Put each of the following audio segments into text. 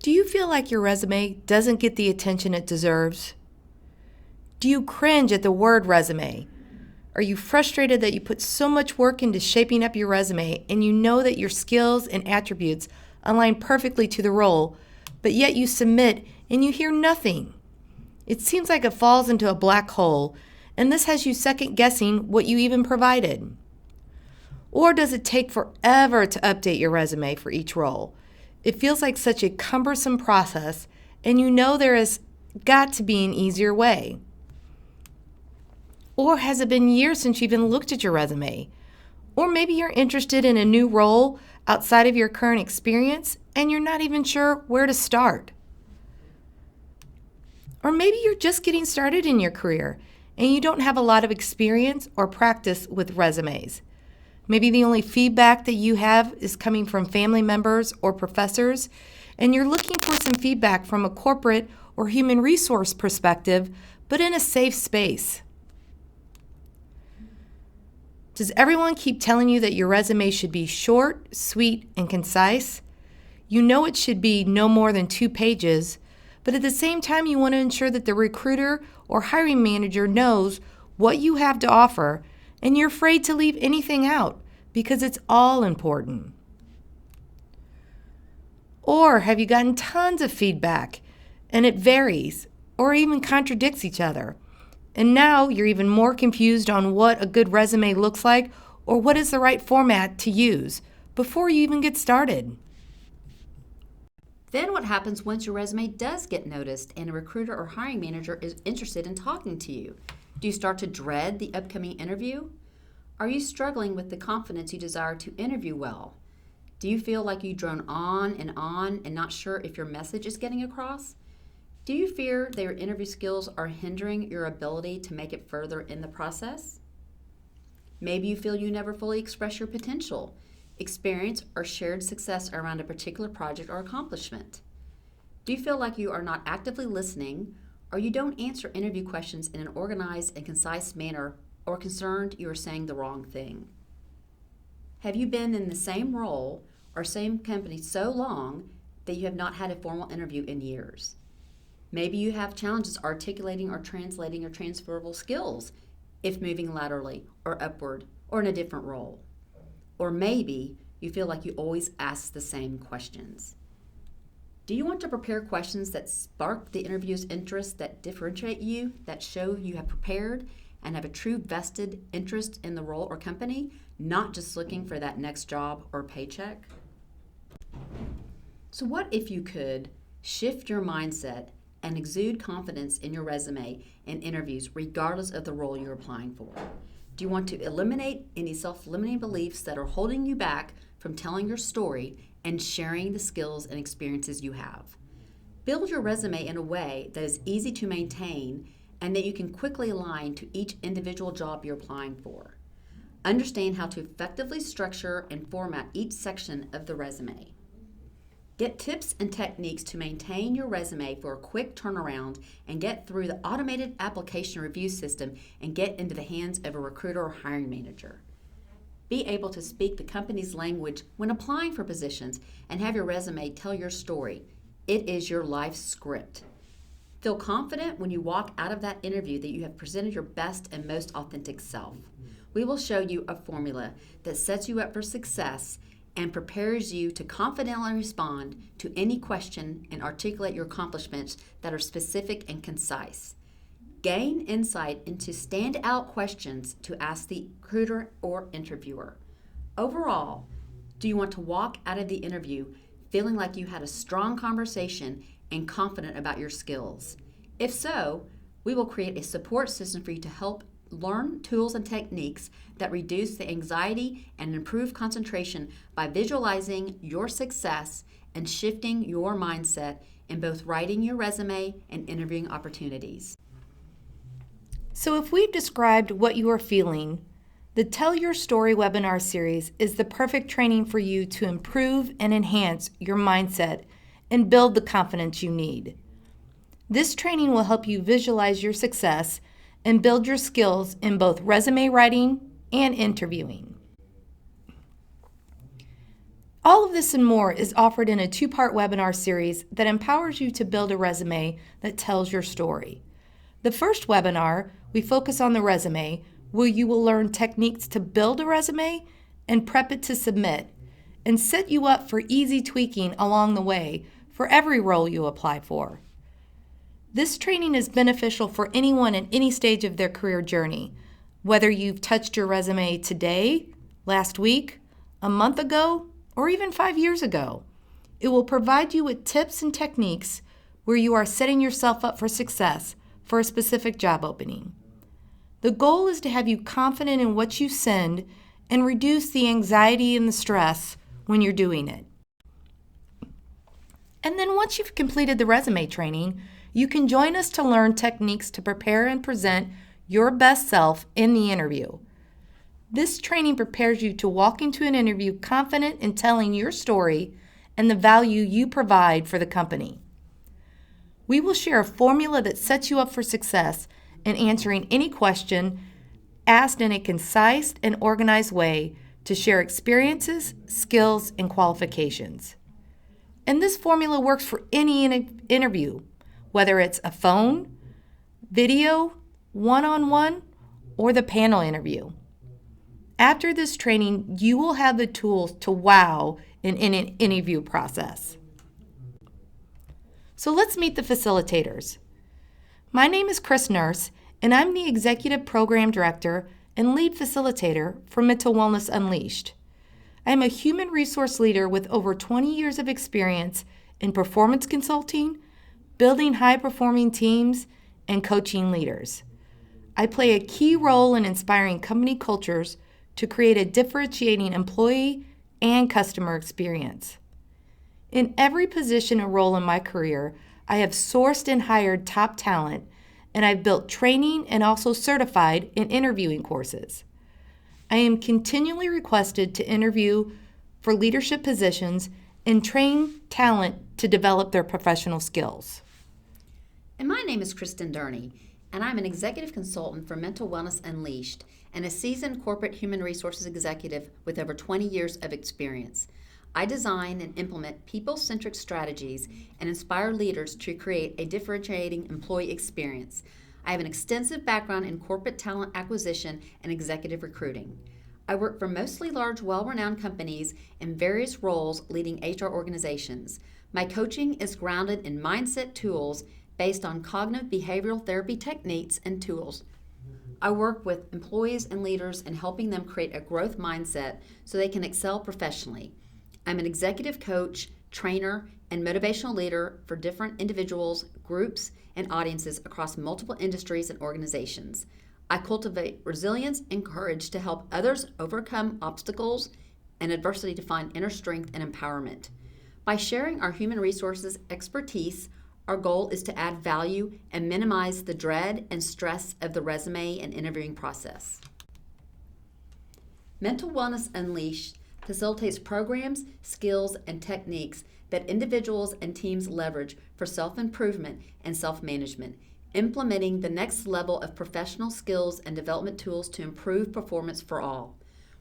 Do you feel like your resume doesn't get the attention it deserves? Do you cringe at the word resume? Are you frustrated that you put so much work into shaping up your resume and you know that your skills and attributes align perfectly to the role, but yet you submit and you hear nothing? It seems like it falls into a black hole, and this has you second guessing what you even provided. Or does it take forever to update your resume for each role? It feels like such a cumbersome process, and you know there has got to be an easier way. Or has it been years since you even looked at your resume? Or maybe you're interested in a new role outside of your current experience and you're not even sure where to start. Or maybe you're just getting started in your career and you don't have a lot of experience or practice with resumes. Maybe the only feedback that you have is coming from family members or professors, and you're looking for some feedback from a corporate or human resource perspective, but in a safe space. Does everyone keep telling you that your resume should be short, sweet, and concise? You know it should be no more than 2 pages, but at the same time you want to ensure that the recruiter or hiring manager knows what you have to offer, and you're afraid to leave anything out because it's all important. Or have you gotten tons of feedback and it varies or even contradicts each other? And now you're even more confused on what a good resume looks like or what is the right format to use before you even get started. Then what happens once your resume does get noticed and a recruiter or hiring manager is interested in talking to you? Do you start to dread the upcoming interview? Are you struggling with the confidence you desire to interview well? Do you feel like you drone on and not sure if your message is getting across? Do you fear that your interview skills are hindering your ability to make it further in the process? Maybe you feel you never fully express your potential, experience, or shared success around a particular project or accomplishment. Do you feel like you are not actively listening, or you don't answer interview questions in an organized and concise manner, or concerned you are saying the wrong thing? Have you been in the same role or same company so long that you have not had a formal interview in years? Maybe you have challenges articulating or translating your transferable skills if moving laterally or upward or in a different role. Or maybe you feel like you always ask the same questions. Do you want to prepare questions that spark the interview's interest, that differentiate you, that show you have prepared and have a true vested interest in the role or company, not just looking for that next job or paycheck? So what if you could shift your mindset and exude confidence in your resume and interviews regardless of the role you're applying for? Do you want to eliminate any self-limiting beliefs that are holding you back from telling your story and sharing the skills and experiences you have? Build your resume in a way that is easy to maintain and that you can quickly align to each individual job you're applying for. Understand how to effectively structure and format each section of the resume. Get tips and techniques to maintain your resume for a quick turnaround and get through the automated application review system and get into the hands of a recruiter or hiring manager. Be able to speak the company's language when applying for positions and have your resume tell your story. It is your life script. Feel confident when you walk out of that interview that you have presented your best and most authentic self. We will show you a formula that sets you up for success and prepares you to confidently respond to any question and articulate your accomplishments that are specific and concise. Gain insight into standout questions to ask the recruiter or interviewer. Overall, do you want to walk out of the interview feeling like you had a strong conversation and confident about your skills? If so, we will create a support system for you to help learn tools and techniques that reduce the anxiety and improve concentration by visualizing your success and shifting your mindset in both writing your resume and interviewing opportunities. So if we've described what you are feeling, the Tell Your Story webinar series is the perfect training for you to improve and enhance your mindset and build the confidence you need. This training will help you visualize your success and build your skills in both resume writing and interviewing. All of this and more is offered in a 2-part webinar series that empowers you to build a resume that tells your story. The first webinar, we focus on the resume, where you will learn techniques to build a resume and prep it to submit, and set you up for easy tweaking along the way for every role you apply for. This training is beneficial for anyone at any stage of their career journey, whether you've touched your resume today, last week, a month ago, or even 5 years ago. It will provide you with tips and techniques where you are setting yourself up for success for a specific job opening. The goal is to have you confident in what you send and reduce the anxiety and the stress when you're doing it. And then once you've completed the resume training, you can join us to learn techniques to prepare and present your best self in the interview. This training prepares you to walk into an interview confident in telling your story and the value you provide for the company. We will share a formula that sets you up for success in answering any question asked in a concise and organized way to share experiences, skills, and qualifications. And this formula works for any interview, whether it's a phone, video, one-on-one, or the panel interview. After this training, you will have the tools to wow in an interview process. So let's meet the facilitators. My name is Chris Nurse, and I'm the Executive Program Director and Lead Facilitator for Mental Wellness Unleashed. I am a human resource leader with over 20 years of experience in performance consulting, building high-performing teams, and coaching leaders. I play a key role in inspiring company cultures to create a differentiating employee and customer experience. In every position and role in my career, I have sourced and hired top talent, and I've built training and also certified in interviewing courses. I am continually requested to interview for leadership positions and train talent to develop their professional skills. And my name is Kristen Durney, and I'm an executive consultant for Mental Wellness Unleashed and a seasoned corporate human resources executive with over 20 years of experience. I design and implement people-centric strategies and inspire leaders to create a differentiating employee experience. I have an extensive background in corporate talent acquisition and executive recruiting. I work for mostly large, well-renowned companies in various roles leading HR organizations. My coaching is grounded in mindset tools based on cognitive behavioral therapy techniques and tools. I work with employees and leaders in helping them create a growth mindset so they can excel professionally. I'm an executive coach, trainer, and motivational leader for different individuals, groups, and audiences across multiple industries and organizations. I cultivate resilience and courage to help others overcome obstacles and adversity to find inner strength and empowerment. By sharing our human resources expertise, our goal is to add value and minimize the dread and stress of the resume and interviewing process. Mental Wellness Unleashed facilitates programs, skills, and techniques that individuals and teams leverage for self-improvement and self-management, implementing the next level of professional skills and development tools to improve performance for all.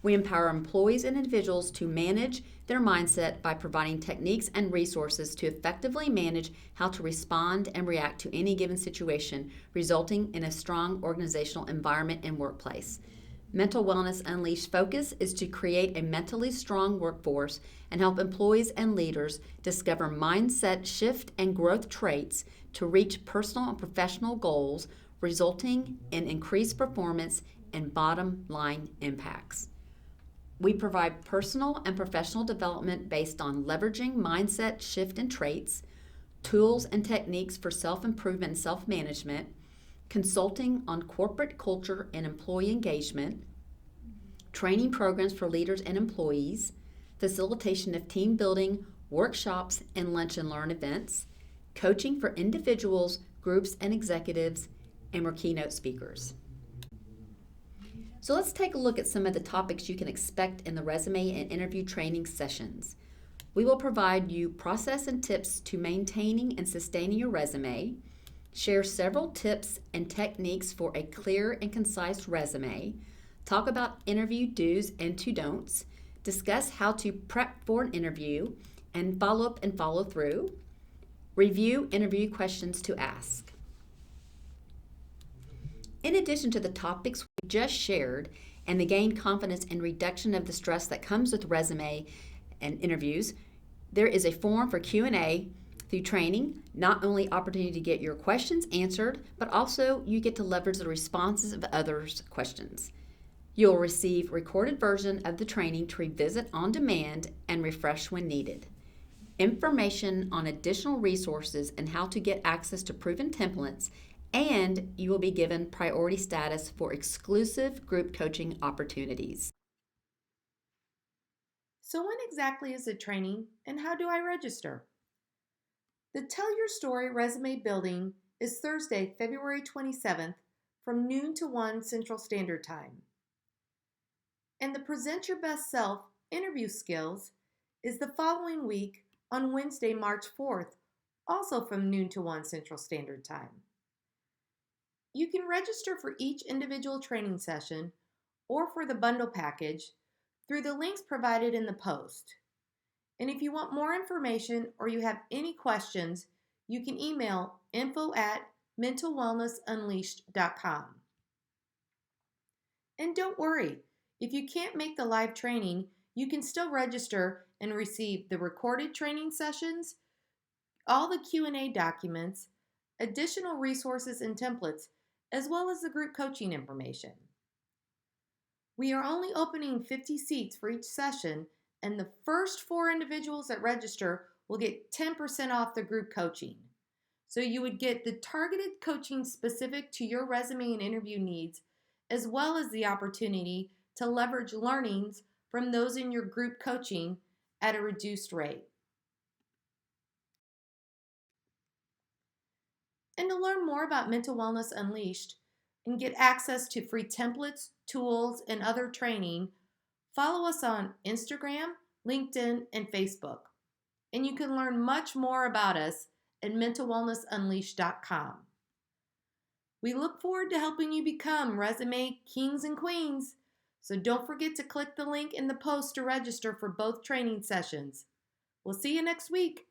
We empower employees and individuals to manage their mindset by providing techniques and resources to effectively manage how to respond and react to any given situation, resulting in a strong organizational environment and workplace. Mental Wellness Unleashed focus is to create a mentally strong workforce and help employees and leaders discover mindset shift and growth traits to reach personal and professional goals, resulting in increased performance and bottom line impacts. We provide personal and professional development based on leveraging mindset shift and traits, tools and techniques for self-improvement and self-management, consulting on corporate culture and employee engagement, training programs for leaders and employees, facilitation of team building, workshops, and lunch and learn events, coaching for individuals, groups, and executives, and we're keynote speakers. So let's take a look at some of the topics you can expect in the resume and interview training sessions. We will provide you process and tips to maintaining and sustaining your resume, share several tips and techniques for a clear and concise resume, talk about interview do's and to don'ts, discuss how to prep for an interview and follow up and follow through, review interview questions to ask. In addition to the topics we just shared and the gain confidence and reduction of the stress that comes with resume and interviews, there is a form for Q&A through training, not only opportunity to get your questions answered, but also you get to leverage the responses of others' questions. You'll receive recorded version of the training to revisit on demand and refresh when needed. Information on additional resources and how to get access to proven templates, and you will be given priority status for exclusive group coaching opportunities. So when exactly is the training and how do I register? The Tell Your Story Resume Building is Thursday, February 27th from noon to 1 Central Standard Time. And the Present Your Best Self interview skills is the following week on Wednesday, March 4th, also from noon to 1 Central Standard Time. You can register for each individual training session or for the bundle package through the links provided in the post. And if you want more information or you have any questions, you can email info@mentalwellnessunleashed.com. And don't worry, if you can't make the live training, you can still register and receive the recorded training sessions, all the Q&A documents, additional resources and templates, as well as the group coaching information. We are only opening 50 seats for each session, and the first 4 individuals that register will get 10% off the group coaching. So you would get the targeted coaching specific to your resume and interview needs, as well as the opportunity to leverage learnings from those in your group coaching at a reduced rate. And to learn more about Mental Wellness Unleashed and get access to free templates, tools, and other training, follow us on Instagram, LinkedIn, and Facebook. And you can learn much more about us at mentalwellnessunleashed.com. We look forward to helping you become resume kings and queens. So don't forget to click the link in the post to register for both training sessions. We'll see you next week.